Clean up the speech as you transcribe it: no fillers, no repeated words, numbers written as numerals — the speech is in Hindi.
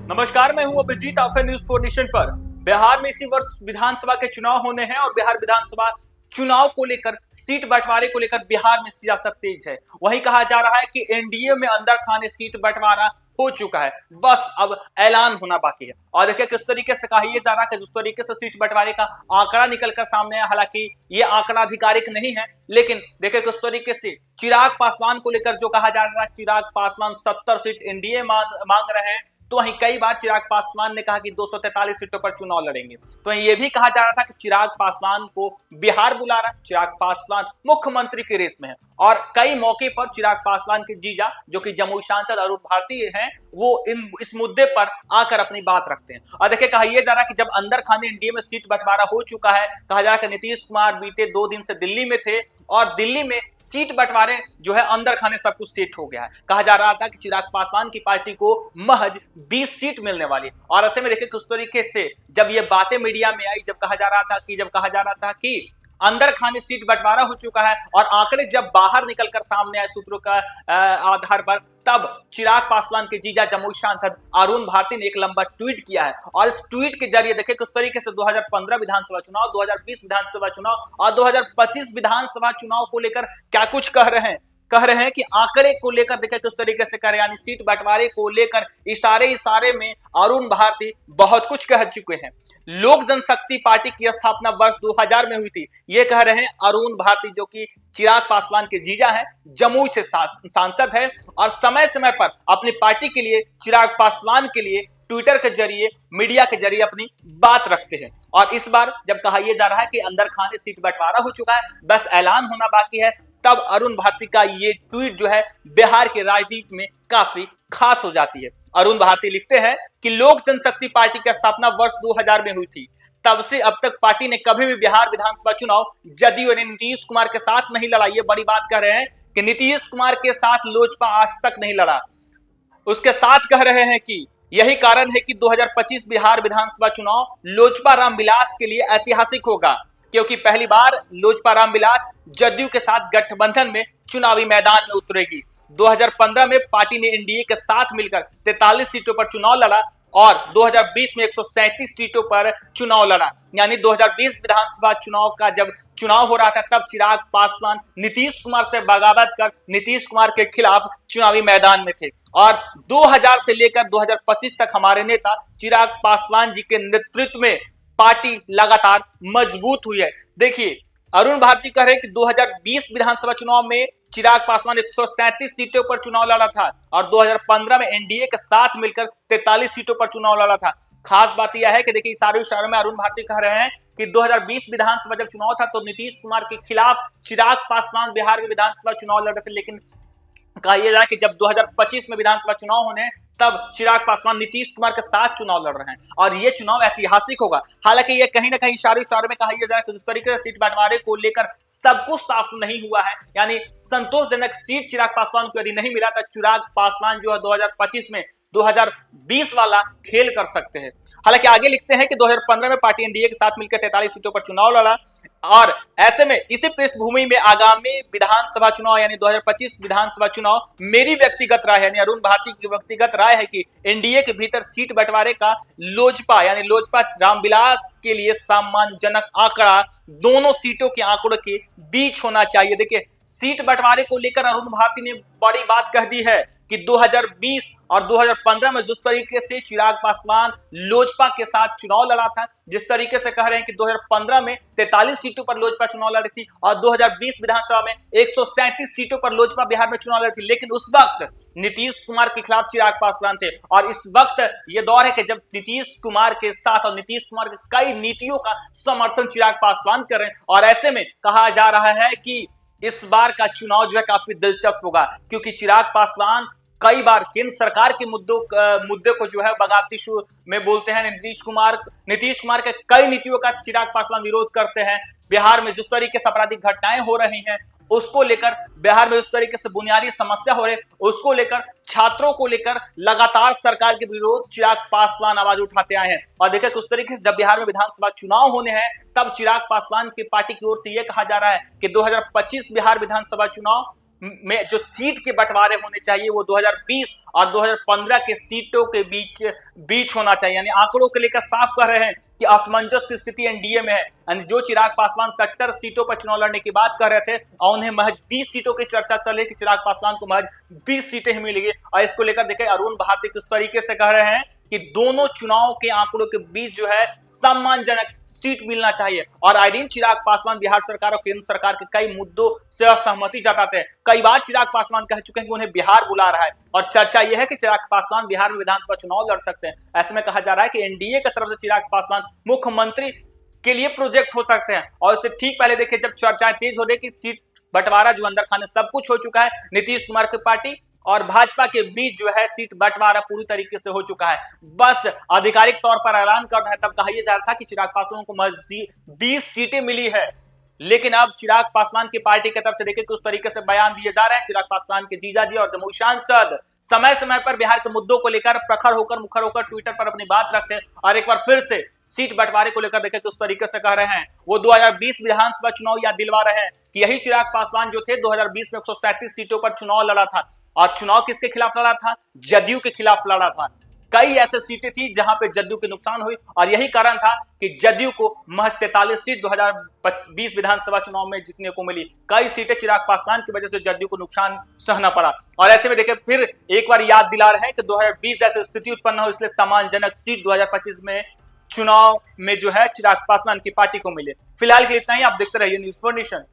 नमस्कार, मैं हूं अभिजीत अफर न्यूज 4 नेशन पर। बिहार में इसी वर्ष विधानसभा के चुनाव होने हैं और बिहार विधानसभा चुनाव को लेकर सीट बंटवारे को लेकर बिहार में सियासत तेज है। वहीं कहा जा रहा है कि एनडीए में अंदर खाने सीट बंटवारा हो चुका है, बस अब ऐलान होना बाकी है। और देखिए किस तरीके से कहा यह जा रहा है कि जिस तरीके से सीट बंटवारे का आंकड़ा निकलकर सामने आया, हालांकि ये आंकड़ा आधिकारिक नहीं है, लेकिन देखिए किस तरीके से चिराग पासवान को लेकर जो कहा जा रहा है, चिराग पासवान 70 सीट एनडीए मांग रहे हैं। तो वहीं कई बार चिराग पासवान ने कहा कि 243 सीटों पर चुनाव लड़ेंगे। तो वहीं यह भी कहा जा रहा था कि चिराग पासवान को बिहार बुला रहा है, चिराग पासवान मुख्यमंत्री की रेस में है। और कई मौके पर चिराग पासवान के जीजा जो कि जमुई सांसद अरुण भारती हैं, वो इस मुद्दे पर आकर अपनी बात रखते हैं। और देखिए कहा यह जा रहा है कि जब अंदर खाने एनडीए में सीट बंटवारा हो चुका है, कहा जा रहा है कि नीतीश कुमार बीते 2 दिन से दिल्ली में थे और दिल्ली में सीट बंटवारे जो है अंदर खाने सब कुछ सेट हो गया है। कहा जा रहा था कि चिराग पासवान की पार्टी को महज 20 सीट मिलने वाली। और ऐसे में देखिए किस तरीके से जब ये बातें मीडिया में आई, जब कहा जा रहा था कि अंदर खाने सीट बंटवारा हो चुका है और आंकड़े जब बाहर निकलकर सामने आए सूत्रों का आधार पर, तब चिराग पासवान के जीजा जमुई सांसद अरुण भारती ने एक लंबा ट्वीट किया है। और इस ट्वीट के जरिए देखिए किस तरीके से 2015 विधानसभा चुनाव, 2020 विधानसभा चुनाव और 2025 विधानसभा चुनाव को लेकर क्या कुछ कह रहे हैं कि आंकड़े को लेकर देखिए किस तरीके से कर, यानी सीट बंटवारे को लेकर इशारे में अरुण भारती बहुत कुछ कह चुके हैं। लोक जनशक्ति पार्टी की स्थापना वर्ष 2000 में हुई थी, ये कह रहे हैं अरुण भारती, जो कि चिराग पासवान के जीजा हैं, जमुई से सांसद है और समय समय पर अपनी पार्टी के लिए, चिराग पासवान के लिए ट्विटर के जरिए, मीडिया के जरिए अपनी बात रखते हैं। और इस बार जब कहा यह जा रहा है कि अंदर खाने सीट बंटवारा हो चुका है, बस ऐलान होना बाकी है, तब अरुण भारती का ये ट्वीट जो है बिहार के राजनीति में काफी खास हो जाती है। अरुण भारती लिखते हैं कि लोक जनशक्ति पार्टी की स्थापना वर्ष 2000 में हुई थी। तब से अब तक पार्टी ने कभी भी बिहार विधानसभा चुनाव जदयू ने नीतीश कुमार के साथ नहीं लड़ा। ये बड़ी बात कह रहे हैं कि नीतीश कुमार के साथ लोजपा आज तक नहीं लड़ा। उसके साथ कह रहे हैं कि यही कारण है कि 2025 बिहार विधानसभा चुनाव लोजपा रामविलास के लिए ऐतिहासिक होगा, क्योंकि पहली बार लोजपा रामविलास जदयू के साथ गठबंधन में चुनावी मैदान में उतरेगी। 2015 में पार्टी ने एनडीए के साथ मिलकर 43 सीटों पर चुनाव लड़ा और 2020 में 137 सीटों पर चुनाव लड़ा। यानी 2020 विधानसभा चुनाव का जब चुनाव हो रहा था, तब चिराग पासवान नीतीश कुमार से बगावत कर नीतीश कुमार के खिलाफ चुनावी मैदान में थे। और 2000 से लेकर 2025 तक हमारे नेता चिराग पासवान जी के नेतृत्व में पार्टी लगातार मजबूत हुई है। देखिए अरुण भारती कह रहे हैं कि 2020 विधानसभा चुनाव में चिराग पासवान 137 सीटों पर चुनाव लड़ा था और 2015 में एनडीए के साथ मिलकर 43 सीटों पर चुनाव लड़ा था। खास बात यह है कि देखिए इशारों में अरुण भारती कह रहे हैं कि 2020 विधानसभा जब चुनाव था तो नीतीश कुमार के खिलाफ चिराग पासवान बिहार में विधानसभा चुनाव लड़ रहे थे, लेकिन कहा यह जाए कि जब 2025 में विधानसभा चुनाव होने, तब चिराग पासवान नीतीश कुमार के साथ चुनाव लड़ रहे हैं और यह चुनाव ऐतिहासिक होगा। हालांकि यह कहीं ना कहीं इशारे में कहा यह जाए कि जिस तरीके से सीट बंटवारे को लेकर सब कुछ साफ नहीं हुआ है, यानी संतोषजनक सीट चिराग पासवान को यदि नहीं मिला तो चिराग पासवान जो है 2025 में 2020 वाला खेल कर सकते हैं। हालांकि आगे लिखते हैं कि 2015 में पार्टी एनडीए के साथ मिलकर 43 सीटों पर चुनाव लड़ा और ऐसे में इसी पृष्ठभूमि में आगामी विधानसभा चुनाव यानी 2025 विधानसभा चुनाव, मेरी व्यक्तिगत राय यानी अरुण भारती की व्यक्तिगत राय है कि एनडीए के भीतर सीट बंटवारे का लोजपा यानी लोजपा रामविलास के लिए सम्मानजनक आंकड़ा दोनों सीटों के आंकड़ों के बीच होना चाहिए। देखिए सीट बंटवारे को लेकर अरुण भारती ने बड़ी बात कह दी है कि 2020 और 2015 में जिस तरीके से चिराग पासवान लोजपा के साथ चुनाव लड़ा था, जिस तरीके से कह रहे हैं कि 2015 में 43 सीटों पर लोजपा चुनाव लड़ी थी और 2020 विधानसभा में 137 सीटों पर लोजपा बिहार में चुनाव लड़ी थी, लेकिन उस वक्त नीतीश कुमार के खिलाफ चिराग पासवान थे। और इस वक्त ये दौर है कि जब नीतीश कुमार के साथ और नीतीश कुमार के कई नीतियों का समर्थन चिराग पासवान कर रहे हैं। और ऐसे में कहा जा रहा है कि इस बार का चुनाव जो है काफी दिलचस्प होगा, क्योंकि चिराग पासवान कई बार केंद्र सरकार के मुद्दे को जो है बगावती सुर में बोलते हैं। नीतीश कुमार के कई नीतियों का चिराग पासवान विरोध करते हैं। बिहार में जिस तरीके से आपराधिक घटनाएं हो रही हैं उसको लेकर, बिहार में जिस तरीके से बुनियादी समस्या हो रही है उसको लेकर, छात्रों को लेकर लगातार सरकार के विरोध चिराग पासवान आवाज उठाते आए हैं। और देखिए किस तरीके से जब बिहार में विधानसभा चुनाव होने हैं, तब चिराग पासवान की पार्टी की ओर से यह कहा जा रहा है कि 2025 बिहार विधानसभा चुनाव में जो सीट के बंटवारे होने चाहिए वो 2020 और 2015 के सीटों के बीच होना चाहिए। यानी आंकड़ों को लेकर साफ कह रहे हैं कि असमंजस की स्थिति एनडीए में है। यानी जो चिराग पासवान 70 सीटों पर चुनाव लड़ने की बात कर रहे थे और उन्हें महज 20 सीटों की चर्चा चले कि चिराग पासवान को महज 20 सीटें ही मिलेगी। और इसको लेकर देखें अरुण भारती किस तरीके से कह रहे हैं कि दोनों चुनाव के आंकड़ों के बीच जो है सम्मानजनक सीट मिलना चाहिए। और आए दिन चिराग पासवान बिहार सरकार और केंद्र सरकार के कई मुद्दों से असहमति जताते हैं। कई बार चिराग पासवान कह चुके हैं कि उन्हें बिहार बुला रहा है और चर्चा यह है कि चिराग पासवान बिहार में विधानसभा चुनाव लड़ सकते हैं। ऐसे में कहा जा रहा है कि एनडीए की तरफ से चिराग पासवान मुख्यमंत्री के लिए प्रोजेक्ट हो सकते हैं। और इससे ठीक पहले देखिए जब चर्चाएं तेज हो रही कि सीट बंटवारा जो अंदर खाने सब कुछ हो चुका है, नीतीश कुमार की पार्टी और भाजपा के बीच जो है सीट बंटवारा पूरी तरीके से हो चुका है, बस आधिकारिक तौर पर ऐलान करना है। तब कहा यह जा रहा था कि चिराग पासवान को महज 20 सीटें मिली है। लेकिन अब चिराग पासवान की पार्टी की तरफ से देखिए किस तरीके से बयान दिए जा रहे हैं। चिराग पासवान के जीजाजी और जमुई सांसद समय समय पर बिहार के मुद्दों को लेकर प्रखर होकर मुखर होकर ट्विटर पर अपनी बात रखते हैं और एक बार फिर से सीट बंटवारे को लेकर देखिए किस तरीके से कह रहे हैं। वो 2020 विधानसभा चुनाव याद दिलवा रहे हैं कि यही चिराग पासवान जो थे 2020 में 137 सीटों पर चुनाव लड़ा था। और चुनाव किसके खिलाफ लड़ा था? जदयू के खिलाफ लड़ा था। कई ऐसे सीटें थी जहां पे जदयू के नुकसान हुई और यही कारण था कि जदयू को महज 43 सीट 2020 विधानसभा चुनाव में जीतने को मिली। कई सीटें चिराग पासवान की वजह से जदयू को नुकसान सहना पड़ा। और ऐसे में देखिए फिर एक बार याद दिला रहे हैं कि 2020 जैसी स्थिति उत्पन्न हो, इसलिए सम्मानजनक सीट 2025 में चुनाव में जो है चिराग पासवान की पार्टी को मिले। फिलहाल के लिए इतना ही। आप देखते रहिए न्यूज़4 नेशन।